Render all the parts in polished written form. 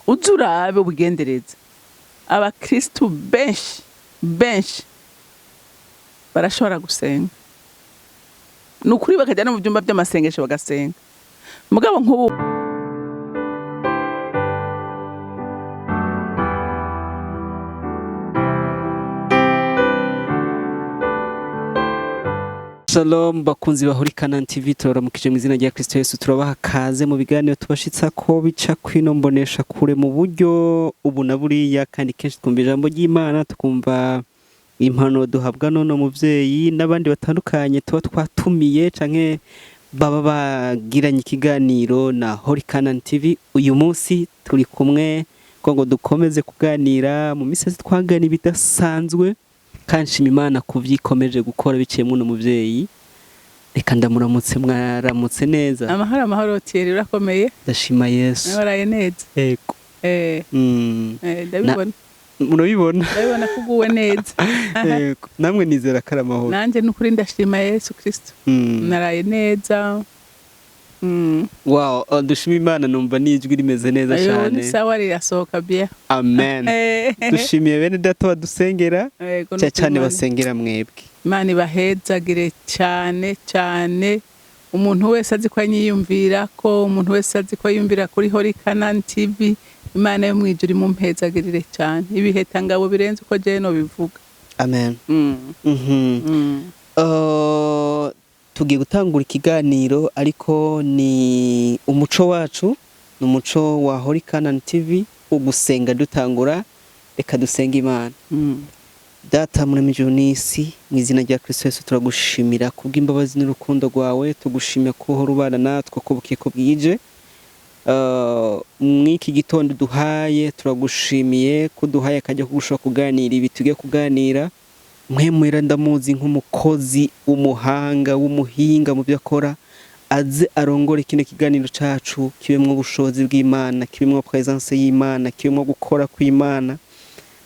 uzurabe ubugendereza abakristo benshi barashobora gusenga nukuri bakajya no mu byumba by'amasengesho bagasenga mugabo nk'ubu Shalom bakunzi ba HOLYCANAANTV TV turaramukije mu izina rya Kristo Yesu turabaha kaze mu biganiro tubashitsako bica kwino mboneshakure mu buryo ubu na buriya kandi kenshi twumva ijambo ry'Imana tukumva impano duhabwa none muvyeyi n'abandi batandukanye tuba twatumiye canke baba bagiranye ikiganiro na HOLYCANAANTV. Uyu munsi turi kumwe ngo dukomeze kuganira mu misezi twagana ibidasanzwe kanshima Imana kuvyikomeje gukora biciye mu muvyeyi. Reka ndamuramutse mwaramutse neza. Amahoro Thierry urakomeye? Ndashima Yesu. Nabaraye neza. Yego. Ndabibona. Murabibona? Ndabibona kuguwe neza. Yego. Namwe nizera karamahoro. Nanje nukuri ndashima Yesu Kristo. Naraye neza. Wow, dushima Imana numva nijwi rimeze neza cyane. Ayo sawa rirasohoka bia. Amen. Dushimiye bene data badusengera cyane basengera mwebwe. Imana ibahezagire cyane umuntu wese azi ko anyiyumvira ko umuntu wese azi ko yumvira kuri HOLYCANAANTV Imana yo mwijuri mu mpezagirire cyane ibiheta ngabo birenze uko je no bivuga. Amen. Tugiye gutangura ikiganiro ariko ni umuco wacu n'umuco wa HOLYCANAANTV ugusenga dutangura reka dusenga Imana. Data muremije n'isi mu izina rya Kristo Yesu turagushimira kubw'imbabazi n'urukundo rwawe tugushimira ko uhora ubana natwe ko bukiye ko bwije mwiki gitondo duhaye turagushimiye ko duhaye akajya kugushaka kuganira ibi tugiye kuganira mwemwera ndamuzi nk'umukozi w'umuhanga w'umuhinga mu byo akora aze arongore kino kiganiro cacu kibemwe ubushobozi bw'Imana kibemwe presence y'Imana kibemwe gukora kw'Imana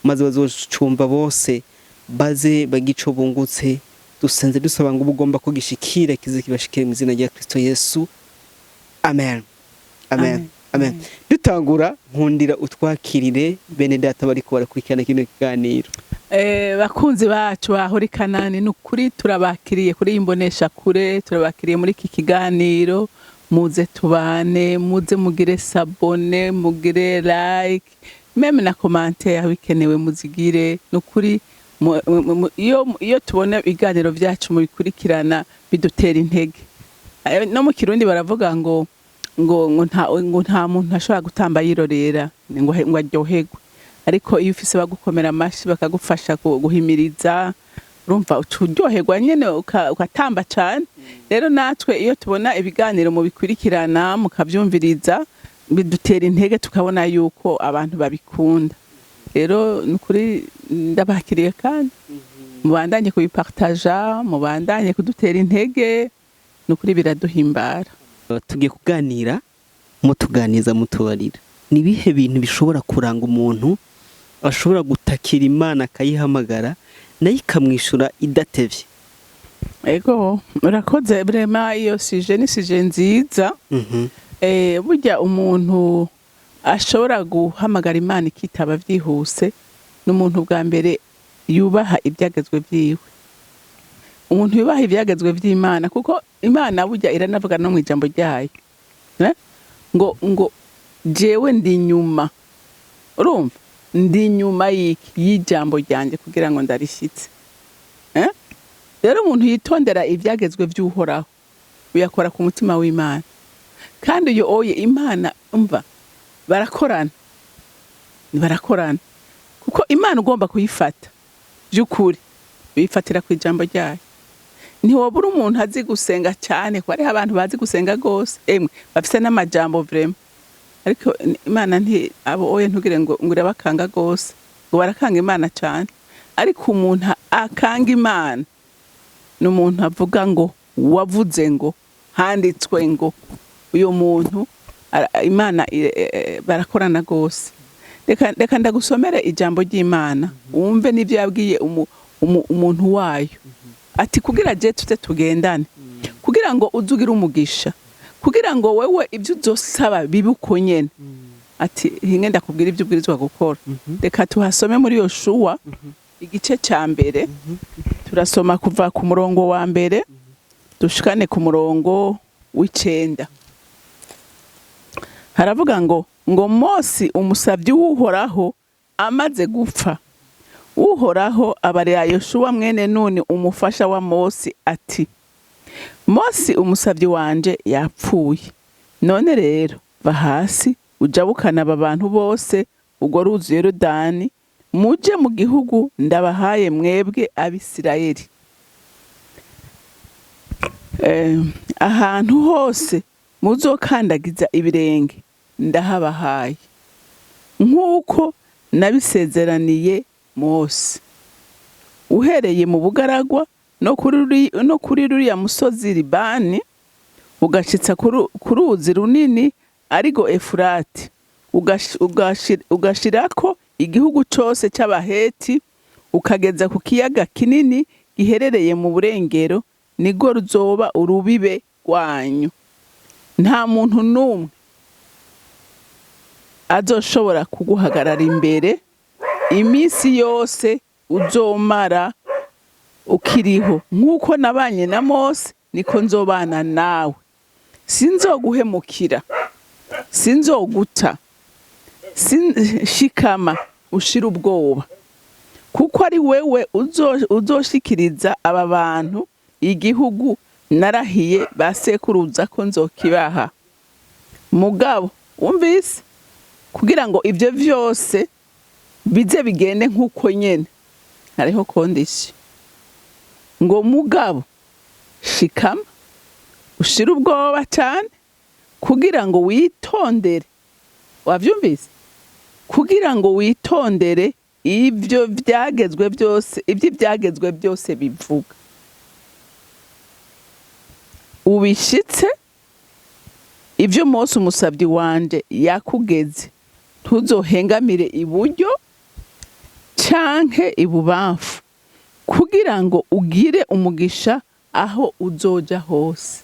maze bazocumva bose baze bagico bungutse dusenze dusaba ngo ubugomba kugishikira kize kibashikire mu izina rya Kristo Yesu. Amen. Dutangura nkundira utwakirire bene data bariko barakurikirana kino kiganiro. Bakunzi bacu ba HOLYCANAAN nukuri turabakiriye kuri imboneshakure turabakiriye muri iki kiganiro muze tubane muze mugire sabone mugire like meme na commentaire bikenewe muzigire nukuri iyo tubona ibiganiro byacu mu bikurikirana bidutera intege. No mu Kirundi baravuga ngo nta muntu ashobora gutamba yirorera ngo aryoherwe ariko iyo ufise bagukomera amashi bakagufasha guhimiriza urumva ucuryoherwa nyene ukatamba cyane. Rero natwe iyo tubona ibiganiro mu bikurikirana mukavyumviriza bidutera intege tukabona yuko abantu babikunda. Rero nukuri ndabakiriye kandi mubandanye kubipartager mubandanye kudutera intege nukuri biraduhimbara. Tugiye kuganira mutuganiza mutubarira ni bihe bintu bishobora kuranga umuntu ashobora gutakira Imana akayihamagara nayo ikamwishura idatevye. Ego urakoze vraiment iyo sije nziza. Burya umuntu ashobora guhamagara Imana ikitaba vyihuse n'umuntu bwa mbere yubaha ibyagezwe byiwe. Umuntu yubaha ibyagezwe by'Imana kuko Imana burya iranavuga no mu ijambo ryayo ngo jewe ndi nyuma urumva ndi nyuma y'ijambo ryanje kugira ngo ndarishitse. Rero umuntu yitondera ibyagezwe by'Uhoraho uyakora ku mutima w'Imana kandi uyo oye Imana umva barakorana kuko Imana ugomba kuyifata by'ukuri uyifatira ku ijambo ryayo. Ntiwobura umuntu azi gusenga cyane ko ari abantu bazi gusenga gose bafise n'amajambo vraiment ariko Imana abo oye ntugire ngo urabakanga gose ngo barakanga Imana cyane ariko umuntu akanga Imana n'umuntu avuga ngo wavuze ngo handitswe ngo uyo muntu Imana barakorana gose. Reka ndagusomere ijambo ry'Imana wumve n'ivyo yabwiye umuntu wayo ati kugira je tugendane kugira ngo uzugira umugisha kugira ngo wewe ibyo uzosaba bibuko nyene ati hinge ndakubwira ibyo ubwirizwa gukora. Reka tuhasome muri Yoshuwa igice cya mbere, turasoma kuva ku murongo wa mbere dushikane ku murongo w'9. Haravuga ngo Mose umusabyi w'Uhoraho amaze gupfa, Uhoraho abarira Yoshuwa mwene Nuni umufasha wa Mose ati, Mose umusabyi wanje yapfuye, none rero va hasi ujabukana aba bantu bose urwo ruzi Yorodani, muje mu gihugu ndabahaye mwebwe Abisirayeli. Ahantu hose muzokandagiza ibirenge ndahabahaye, nk'uko nabisezeraniye Mose, uhereye mu bugaragwa no kuri ruriya musozi Libani, ugashitsa ku ruzi runini arigo Efurati, ugashirako igihugu cose c'Abaheti, ukageza ku kiyaga kinini giherereye mu burengero, nigo ruzoba urubibe rwanyu. Nta muntu n'umwe azoshobora kuguhagarara imbere iminsi yose uzomara ukiriho. Nk'uko nabanye na Mose niko nzobana nawe, sinzoguhemukira, sinzoguta, shikama ushira ubwoba, kuko ari wewe uzoshikiriza aba bantu igihugu narahiye basekuruza ko nzokibaha. Mugabo wumvise, kugira ngo ibyo vyose bize bigende nk'uko nyene, hariho condition ngo mugabo shikama ushira ubwoba cyane, kugira ngo witondere. Wavyumvise? Kugira ngo witondere ibyo byagezwe byose bivuga, ubishitse ibyo Mose umusabyi wanje yakugeze, ntuzohengamire iburyo canke ibubamfu, kugira ngo ugire umugisha aho uzoja hose.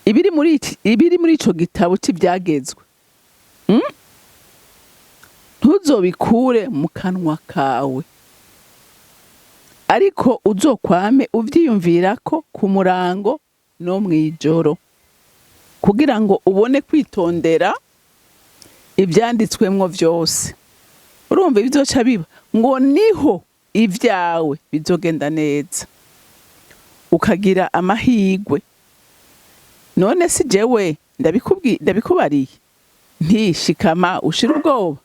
Ibiri muri ico gitabo cy'ibyagezwe ntuzobikure mu kanwa kawe, ariko uzokwame uvyiyumvirako ku murango no mwijoro, kugira ngo ubone kwitondera ibyanditswemwo vyose. Urumva bizoca biba ngo niho ibyawe bizogenda neza, ukagira amahigwe. None si jewe ndabikubariye nti shikama ushira ubwoba,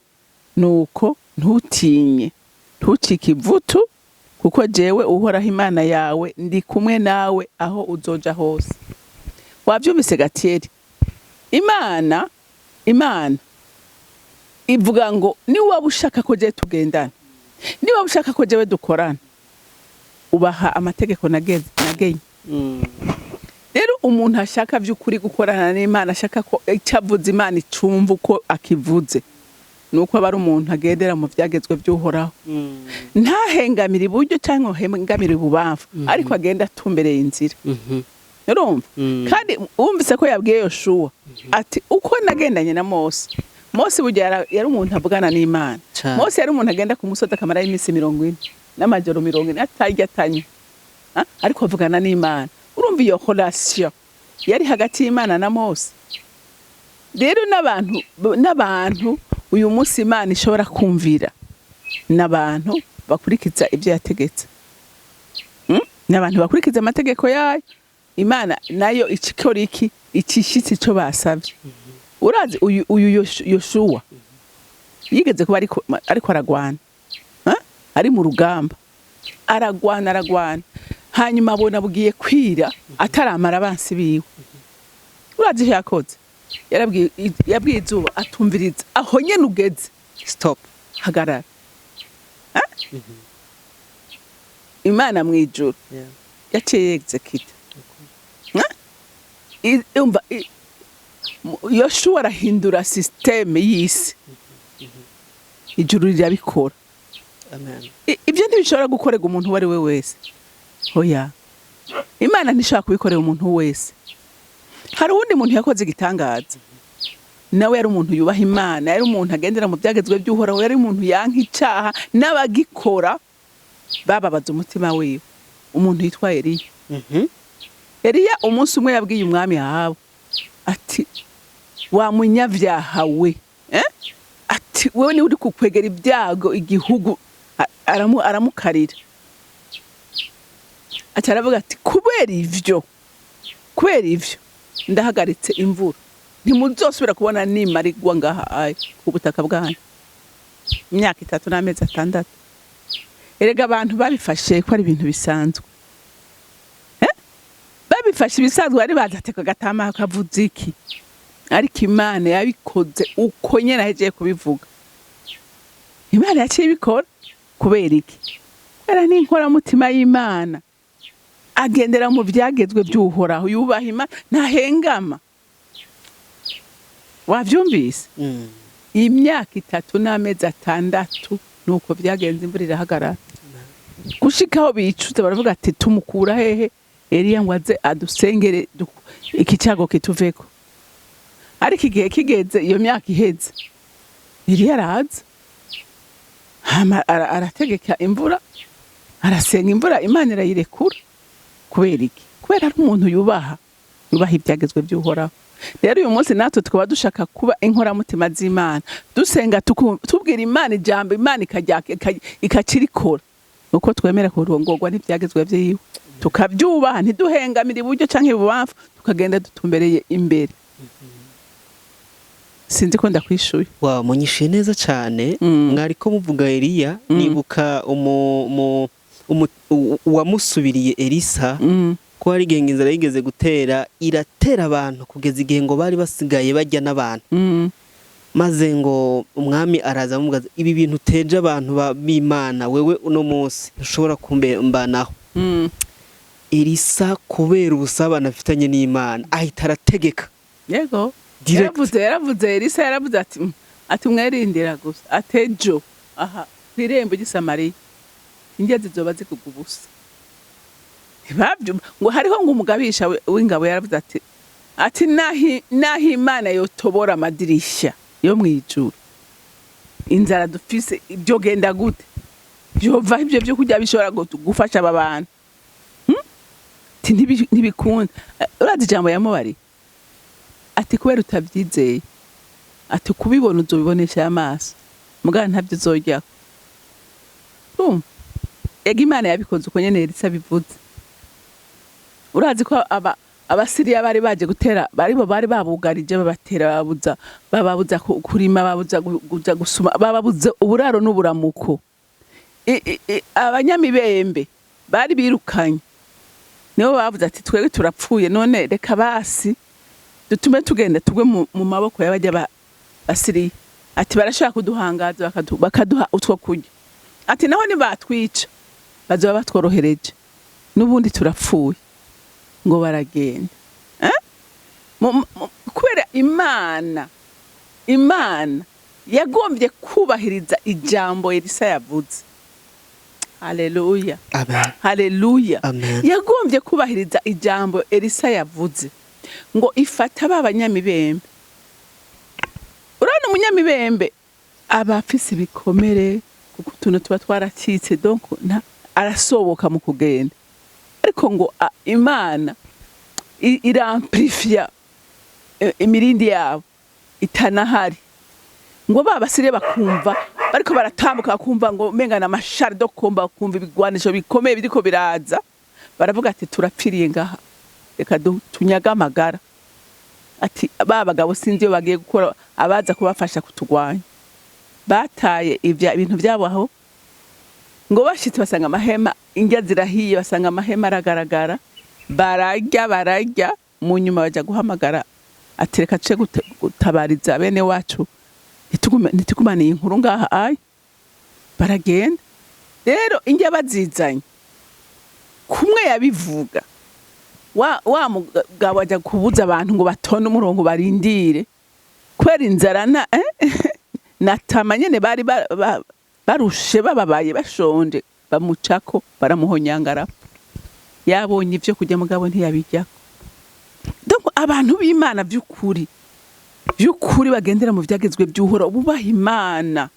nuko ntutinye, ntucike ivutu, kuko jewe Uhoraho Imana yawe ndi kumwe nawe aho uzoja hose. Wavyumvise Gatiyeri? Imana ivuga ngo ni waba ushaka ko je tugendana, ni waba ushaka ko jewe dukorana, ubaha amategeko nagenye. Rero umuntu ashaka vy'ukuri gukorana n'Imana, ashaka ko icyavuze Imana icumva uko akivuze, nuko aba ari umuntu agendera mu vyagezwe by'Uhoraho. Ntahengamira iburyo cyangwa hengamira ibubamfu, ariko agenda atumbereye inzira. Urumva? Kandi wumvise ko yabwiye Yoshuwa ati uko nagendanye na Mose burya yari umuntu avugana n'Imana. Mose yari umuntu agenda ku musozi akamara iminsi 40 n'amajoro 40 atarya atanye, ariko avugana n'Imana. Urumva iyo relation yari hagati y'Imana na Mose. Rero n'abantu uyu munsi Imana ishobora kumvira, n'abantu bakurikiza ibyo yategetse. N'abantu bakurikiza amategeko yayo, Imana nayo ikikora iki, ikishitse ico basavye. Urazi uyu Yoshuwa yigeze kuba ariko aragwana, ari mu rugamba, aragwana, hanyuma abona bugiye kwira ataramara abansi biwe. Urazi icyo yakoze? Yabwiye izuba atumviriza, aho nyene ugeze, stop, hagarara. Imana mwijuru yaciye execute. Yoshuwa arahindura systeme y'isi, ijuru rirabikora. Ibyo ntibishobora gukorega umuntu uwo ari we wese. Oya, Imana ntishobora kubikorera umuntu wese. Hari uwundi muntu yakoze igitangaza, nawe yari umuntu yubaha Imana, yari umuntu agendera mu byagezwe by'Uhoraho, yari umuntu yanka icaha n'abagikora bababaza umutima wiwe. Umuntu yitwa Eliya. Eliya umunsi umwe yabwiye umwami Ahabu ati wa munyavyaha we, ati wewe ni uri kukwegera ibyago igihugu. Aramukarira ati aravuga ati kubera ivyo ndahagaritse imvura, ntimuzosubira kubona nimarigwa ngaha ku butaka bwanyu imyaka 3 n'amezi 6. Erega abantu babifashe ko ari ibintu bisanzwe, babifashe ibisanzwe, ari bazateka gatama kavuze iki, ariko Imana yabikoze uko nyene ahejeje kubivuga. Imana yaciye ibikora kubera iki? Kubera ni inkora mutima y'Imana, agendera mu byagezwe by'Uhoraho, yubaha Imana, ntahengama. Wavyumvise? Imyaka 3 n'amezi 6 nuko byagenze, imvura irahagarara. Gushikaho bicuze baravuga ati tumukura hehe Eliya ngo aze adusengere iki cyago kituveko. Ariko igihe kigeze, iyo myaka iheze, Eliya araza arategeka imvura, arasenga imvura, Imana irayirekura. Kubera iki? Kubera ari umuntu yubaha ibyagezwe by'Uhoraho. Rero uyu munsi natwe tukaba dushaka kuba inkoramutima z'Imana, dusenga tubwira Imana ijambo, Imana ikakirikora, uko twemera kurongorwa n'ibyagezwe by'iwe, tukabyubaha, ntiduhengamira iburyo canke ibubamfu, tukagenda dutumbereye imbere. Sinzi ko ndakwishuye. Wa munyishiye neza cyane. Mwariko muvuga Eliya, nibuka uwamusubiriye Elisa, ko hari igihe inzara yigeze gutera, iratera abantu kugeza igihe ngo bari basigaye bajya n'abantu. Maze ngo umwami araza amubaza, ibi bintu teje abantu b'Imana, wewe uno munsi ntushobora kumbanaho. Elisa kubera ubusabane afitanye n'Imana ahita arategeka. Yego. Yaravuze Elisa yaravuze ati mwerindira gusa, atejo aha kwirembo ry'Isamariya ingezi zoba zikugubusa. Ntibabyo ngo hariho ngo umugabisha w'ingabo yaravuze ati nahi Imana yotobora amadirisha yo mwijuru, inzara dufise ibyo genda gute, byova ibyo byo kujya bishobora gufasha aba bantu. Ntibikunda. Urazi ijambo yamubari ati kubera utabyizeye, ati kubibona uzobibonesha amaso, mugana ntabyo uzojya. Ega Imana yabikoze uko nyene Elisa bivuze. Urazi ko abasiriya bari baje gutera, bari babugarije, bababuza kurima, babuza kuja gusuma, bababuza uburaro n'uburamuko. Abanyamibembe bari birukanye, nibo bavuze ati twebwe turapfuye, none reka basi dutume tugenda tugwe mu maboko y'abajya basiriya. Ati barashaka kuduhangaza bakaduha utwo kurya. Ati naho ni batwica bazoba batworohereje, n'ubundi turapfuye. Ngo baragenda. Kubera Imana yagombye kubahiriza ijambo Elisa yavuze. Haleluya. Amen. Haleluya. Amen. Yagombye kubahiriza ijambo Elisa yavuze ngo ifata babanyamibembe. Urana umunyamibembe abafise ibikomere kuko tuntu tuba twaracitse, donc arasoboka mu kugenda. Ariko ngo Imana iramplifia imirindi yabo itanahari, ngo babasire bakumva bariko baratambuka, kumva ngo mengana amashari do kumva ibigwanisho bikomeye biriko biraza, baravuga ati turapfiriye ngaha, reka tunyaga amagara. Ati babagabo sinzi yo bagiye gukora abaza kubafasha kutugwanya. Bataye ibintu byabo aho, ngo bashitse basanga amahema, ingya zirahiye, basanga amahema aragaragara, barajya mu nyuma bajya guhamagara ati reka tuce gutabariza bene wacu, nitugumane inkuru ngaha. Baragenda rero, ingya bazizanye kumwe yabivuga, wa mugabo ajya kubuza abantu ngo batonde umurongo barindire, kwera inzara natama nyene bari barushe, bababaye bashonje, bamucako baramuhonyangara. Yabonye ivyo kujya mugabo ntiyabijyako. Donc abantu b'Imana by'ukuri y'ukuri bagendera mu vyagezwe by'uhoraho bubaha Imana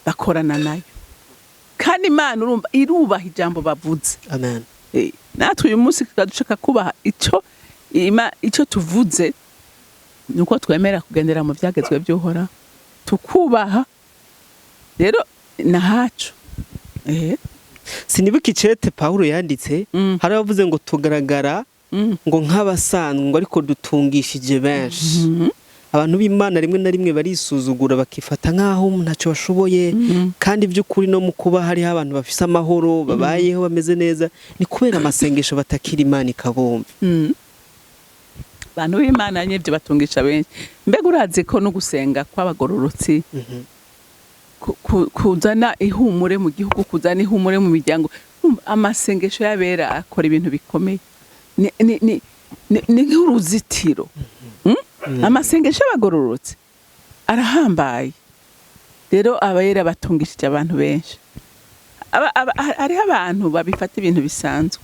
bakorana nayo kandi Imana urumva irubaha ijambo bavuze. Amen. Natwe uyu munsi dushaka kubaha ico tuvuze nuko twemera kugendera mu vyagezwe by'uhoraho tukubaha rero nahacu. Sinibuka icete Paulo yanditse hari abavuze ngo tugaragara ngo nk'abasanzwe ngo ariko dutungishije benshi. Abantu b'Imana rimwe na rimwe barisuzugura bakifata nk'aho ntacyo bashoboye kandi by'ukuri no mu kuba hari abantu bafise amahoro babayeho bameze neza ni kubera amasengesho batakira Imana ikabumva. Abantu b'Imana nyevye batungisha benshi. Mbega urazi ko no gusenga kw'abagororotsi kuzana ihumure mu gihugu, kuzana ihumure mu miryango. Amasengesho y'abera akora ibintu bikomeye. Ni nk'uruzitiro. Amasengesho y'abagororotsi arahambaye. Rero abayera batungishije abantu benshi. Hariho abantu babifata ibintu bisanzwe.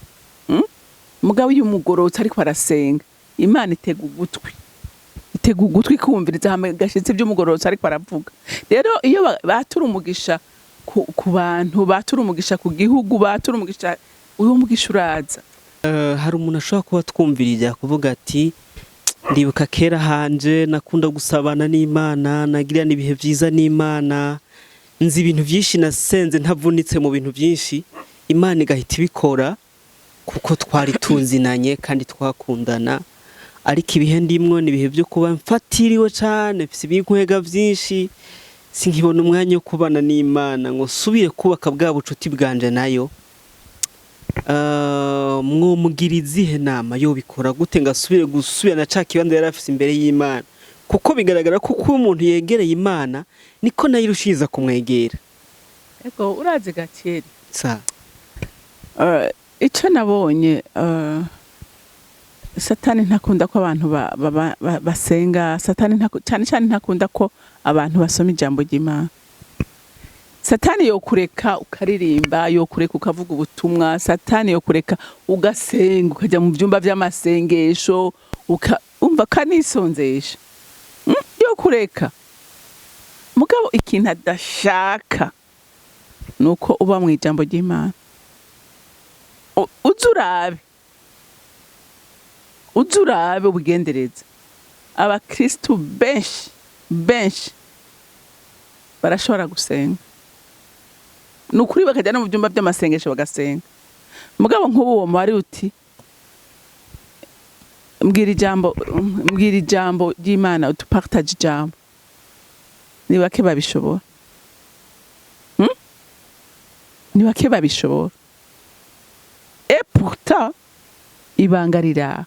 Mugabo uyu mugororotsi ariko arasenga, Imana itega ugutwi kumviriza gashitse by'umugororotsi ariko aravuga. Rero iyo batura umugisha ku bantu, batura umugisha ku gihugu, batura umugisha, uwo mugisha uraza. Hari umuntu ashobora kuba twumvirira kuvuga ati ndibuka kera hanje nakunda gusabana n'Imana, nagirana ibihe byiza n'Imana, nzi ibintu byinshi nasenze ntavunitse mu bintu byinshi, Imana igahita ibikora kuko twari tunzinanye kandi twakundana. Ariko ibihe ndimwo ni ibihe byo kuba mfatiriwe cyane, mfise ibinkwega byinshi, sinkibona umwanya wo kubana n'Imana ngo subire kubaka bwa bucuti bwanje nayo. Mwomugira izihe nama yo bikora gute ngasubire gusubirana ca kibanza yari afise imbere y'Imana, kuko bigaragara ko uko umuntu yegereye Imana niko nayo irushiza kumwegera. Ego urazi Gatieri sa ico nabonye Satani ntakunda ko abantu basenga. Satani cyane ntakunda ko abantu basoma ijambo ry'Imana. Satani yokureka ukaririmba, yokureka ukavuga ubutumwa, Satani yokureka ugasenga ukajya mu byumba by'amasengesho umva kanisonzesha. Yokureka. Mugabo ikintu adashaka nuko uba mu ijambo ry'Imana. Uzurabe ubugendereza. Abakristu benshi barashobora gusenga. Nukuri bakajya no mu byumba by'amasengesho bagasenga. Mugabo nk'ubu uwo mwari uti mbwira ijambo ry'Imana, utupartage ijambo. Ni bake babishobora. Ni bake babishobora. Et pourtant ibanga rira.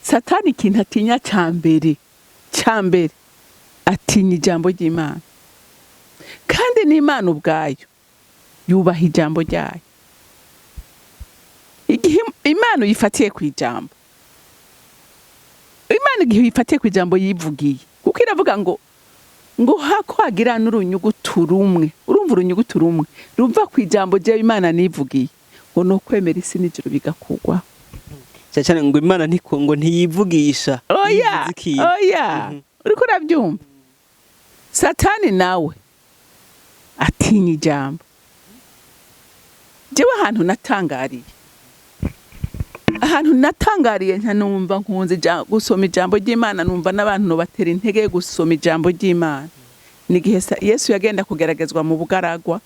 Satani ikintu atinya cyambere atinya ijambo ry'Imana. Kandi n'Imana ubwayo yubaha ijambo ryayo. Igihe Imana uyifatiye ku ijambo, Imana igihe uyifatiye ku ijambo yivugiye, kuko iravuga ngo hakwagira n'urunyugutu rumwe. Urumva urunyugutu rumwe ruva ku ijambo ryayo Imana nivugiye, ngo no kwemera isi n'ijuru bigakugwa. cyane ngo Imana ngo ntiyivugisha. Oya uriko urabyumva. Satani nawe atinya ijambo. Jewe ahantu natangariye ntanumva nkunze gusoma ijambo ry'Imana, numva n'abantu batera intege gusoma ijambo ry'Imana. Nigihe Yesu yagenda kugeragezwa mu bugaragwa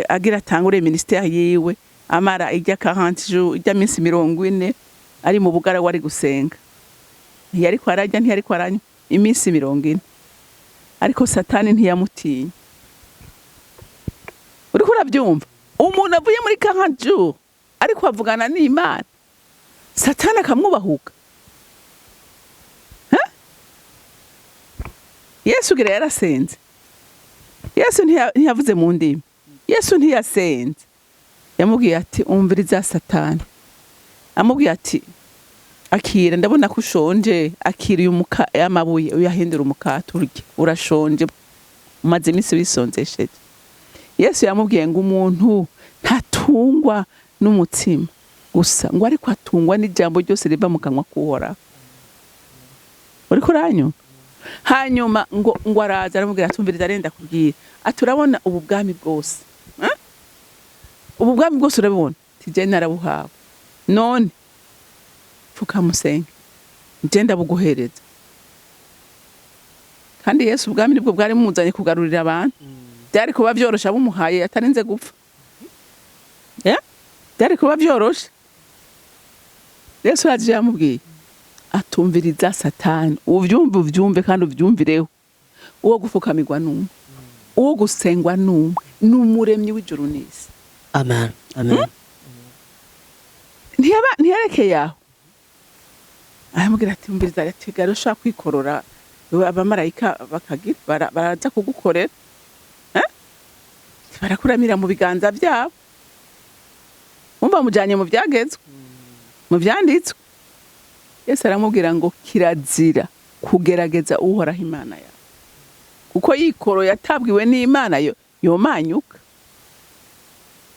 agira tangure ministeri yiwe, amara ijya 40 jours, ijya minsi 40 ari mu bugaragwa ari gusenga. Ntiyari kwarajya, ntiyari kwaranywa iminsi 40. Ariko Satani ntiyamutinya. Uriko urabyumva? Umuntu avuye muri 40 jours ariko avugana n'Imana, Satani akamwubahuka. Yesu gira yarasenze. Yesu ntiyavuze mu ndimi. Yesu ntiyasenze. Yamubwiye ati umviriza Satani. Amubwiye ati akira, ndabona ko ushonje, akira uyu amabuye uyahindura umukate urye, urashonje umaze iminsi wisonzesheje. Yesu yamubwiye ngo umuntu ntatungwa n'umutsima gusa, ngo ariko atungwa n'ijambo ryose riva mu kanwa k'Uhoraho. uriko uranyumva hanyuma ngo araza aramubwira atumviriza arenda kubwira aturabona ubu bwami bwose ubu bwami bwose urabona tije narabuhawe none pfuka musenge nje ndabuguhereza kandi Yesu ubwami nibwo bwari muzanye kugarurira abantu byari kuba byorosha bumuhaye atarinze gupfa byari kuba byorosha Yesu yaje yamubwiye atumviriza Satani uvyumve kandi uvyumvireho uwo gufukamirwa numwe uwo gusengwa numwe n'umuremyi w'ijuru n'isi amen amen ntiyerekeye aho aramubwira ati umviriza ati garusha kwikorora abamarayika bakagira baraza kugukorera barakuramira mu biganza byabo umva mujanye mu byagezwe mu byanditswe Yesu aramubwira ngo kirazira kugerageza uhoraho Imana yawe kuko yikoro yatabwiwe n'Imana yomanyuka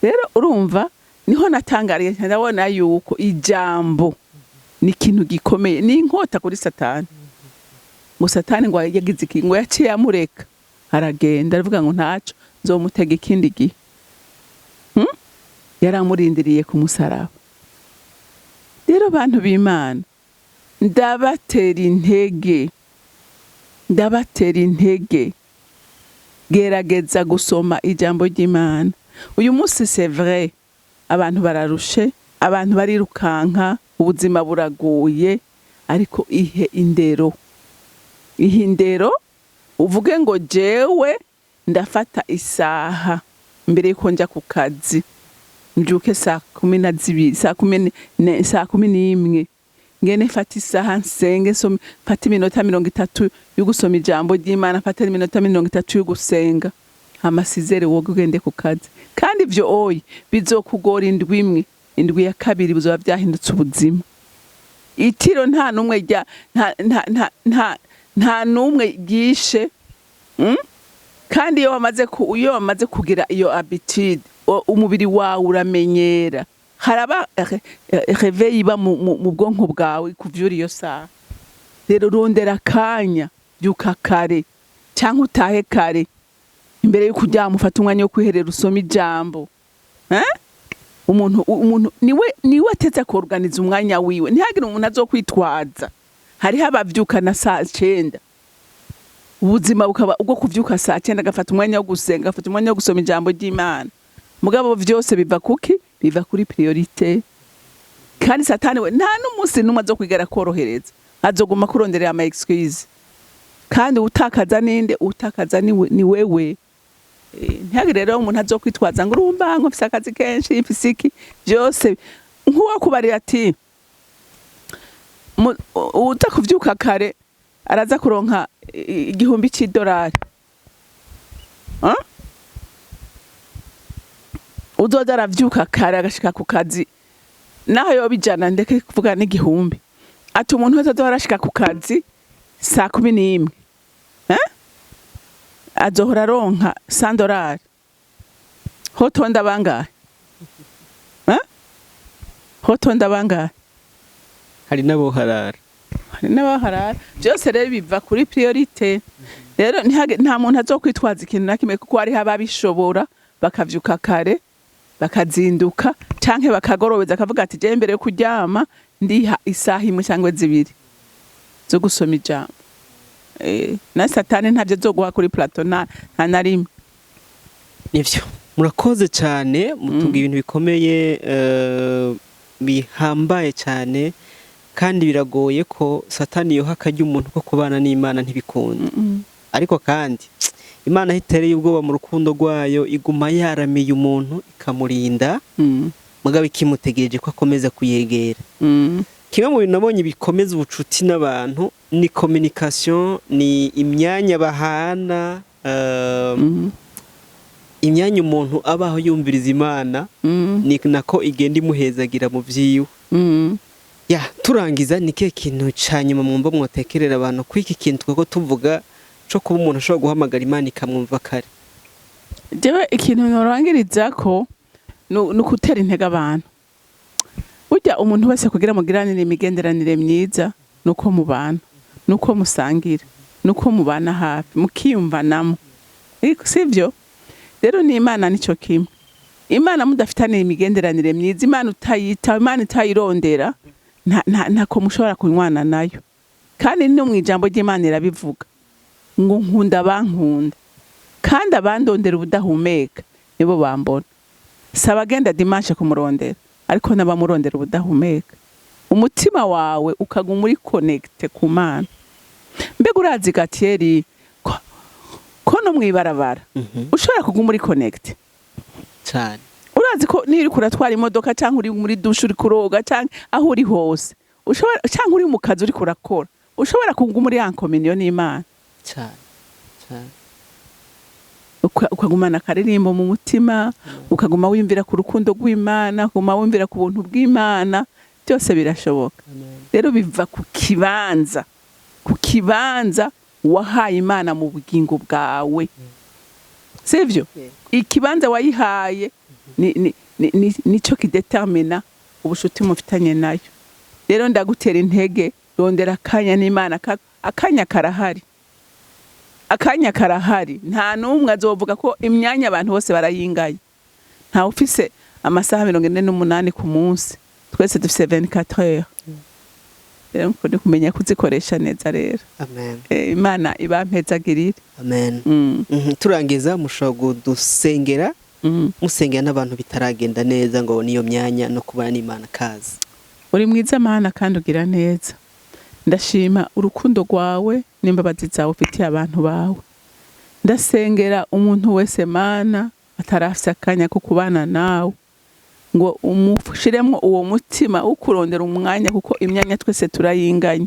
rero urumva niho natangariye ndabona yuko ijambo ni ikintu gikomeye ni inkota kuri Satani ngo Satani ngo yagize iki ngo yaciye amureka aragenda aravuga ngo ntaco nzomutega ikindi gihe yaramurindiriye ku musaraba rero bantu b'Imana ndabatera intege gerageza gusoma ijambo ry'Imana uyu munsi c'est vrai abantu bararushe abantu barirukanka ubuzima buragoye ariko ihe indero uvuge ngo jewe ndafata isaha mbere yuko njya ku kazi mbyuke saa 11 ngene fata isaha nsenge fata iminota 30 yo gusoma ijambo ry'Imana fata iminota 30 yo gusenga amasizere wo gugende ku kazi kandi ivyo oyi bizokugora indwi ya kabiri buzoba byahindutse ubuzima itiro nta numwe nta numwe gishe kandi iyo wamaze kugira iyo habitude umubiri wawe uramenyera haraba réveil iba mu bwonko bwawe kuvyura iyo saha rero rondera kanya byuka kare cyangwa utahe kare imbere yo kujya mufata umwanya wo kwiherera usoma ijambo umuntu niwe atetse ko organize umwanya wiwe ntihagire umuntu azokwitwaza hariho abavyukana saa 9 ubuzima bukaba ubwo kuvyuka saa 9 agafata umwanya wo gusenga agafata umwanya wo gusoma ijambo ry'Imana mugabo vyose biva kuki biva kuri priorité kandi Satani we nta n'umunsi numwe azokwigera korohereza azoguma kuronderera ama excuse kandi utakaza ninde utakaza ni wewe ntihagire rero umuntu azokwitwaza ngo urumva ngo mfise akazi kenshi mfisiki byose nkuwa kubarira ati utakuvyuka kare araza kuronka $1,000 uzoza aravyuka kare agashika ku kazi naho yobijana ndeke kuvuga n'1,000 ati umuntu wese azorashika ku kazi saa 11 azohora ronka $100 hotonda bangahe hotonda bangahe hari n'aboharara byose rero biva kuri priorité rero nta muntu azokwitwaza ikintu nakimwe kuko hari ababishobora bakavyuka kare bakazinduka canke bakagorobeza akavuga ati je mbere yo kuryama ndiha isaha 1 cyangwa 2 zo gusoma ijambo na Satani ntavyo zoguha kuri plateau nta na rimwe nivyo murakoze cyane mutuga ibintu bikomeye bihambaye cyane kandi biragoye ko Satani yoha akajya umuntu ko kubana n'Imana ntibikunda ariko kandi Imana hitereye ubwoba mu rukundo rwayo iguma yaramiye umuntu ikamurinda mugabo ikimutegereje ko akomeza kuyegera kimwe mu bintu nabonye bikomeza ubucuti n'abantu ni communication ni imyanya bahana imyanya umuntu abaho yumviriza Imana ni nako igenda imuhezagira mu vyiwe turangiza ni kihe kintu cyanyuma mwumva mwotekerera abantu kwiki kintu twako tuvuga cyo kuba umuntu ashobora guhamagara Imana ikamwumva kare jewe ikintu norangiriza ko nukutera intege abantu burya umuntu wese kugira mugiranire imigenderanire myiza nuko mubana nuko musangira nuko mubana hafi mukiyumvanamo sivyo rero ni Imana nico kimwe Imana mudafitane imigenderanire myiza Imana utayita Imana itayirondera ntako mushobora kunywana nayo kandi no mwijambo ry'Imana irabivuga ngo nkunda bankunda kandi abandondera ubudahumeka nibo bambona saba genda dimanche kumurondera ariko nabamurondera ubudahumeka umutima wawe ukaguma uri connecte ku Mana mbega urazi Gatieri ko no mwibarabara ushobora kuguma uri connecte cyane urazi ko niri kuratwara imodoka cyangwa uri muri dushe uri kuroga cyangwa aho uri hose ushobora cyangwa uri mu kazi uri kurakora ushobora kuguma muri en communion n'Imana cyane ukagumana akaririmbo mu mutima ukaguma wimvira ku rukundo rw'Imana ukaguma wimvira ku buntu bw'Imana byose birashoboka rero biva ku kibanza wahaye Imana mu bugingo bwawe sivyo ikibanza wayihaye nico kidetermina ubushuti mufitanye nayo rero ndagutera intege rondera akanya n'Imana akanya karahari nta numwe azovuga ko imyanya abantu bose barayingaye nta ufise amasaha 48 ku munsi twese dufise 24 heures rero ndi kumenya kuzikoresha neza rero amen Imana ibampezagirire amen turangiza mushobora gudusengera musengera n'abantu bitaragenda neza ngo niyo myanya no kubana n'Imana kazi uri mwiza Mana kandi ugira neza ndashima urukundo rwawe n'imbabazi zawe ufitiye abantu bawe ndasengera umuntu wese Mana atarafise akanya ko kubana nawe ngo umushiremo uwo mutima ukurondera umwanya kuko imyanya twese turayinganya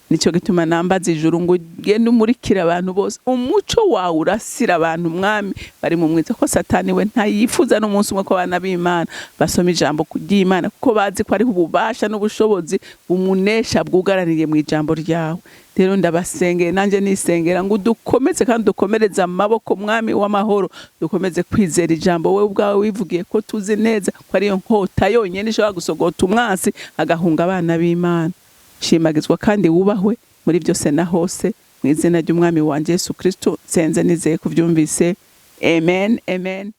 nico gituma nambaza ijuru ngo gende umurikira abantu bose umuco wawe urasira abantu mwami bari mu mwiza ko Satani we ntayifuza no munsi umwe ko abana b'Imana basoma ijambo ry'Imana kuko bazi ko ari ububasha n'ubushobozi bumunesha bwugaraniye mu ijambo ryawe rero ndabasengera nanje nisengera ngo dukomeze kandi dukomereza amaboko mwami w'amahoro dukomeze kwizera ijambo we ubwawe wivugiye ko tuzi neza ko ari yo nkota yonyene ishobora gusogota umwansi agahunga abana b'Imana shimagizwa kandi wubahwe muri byose na hose mu izina ry'umwami wanje Yesu Kristo senze nizeye kuvyumvise amen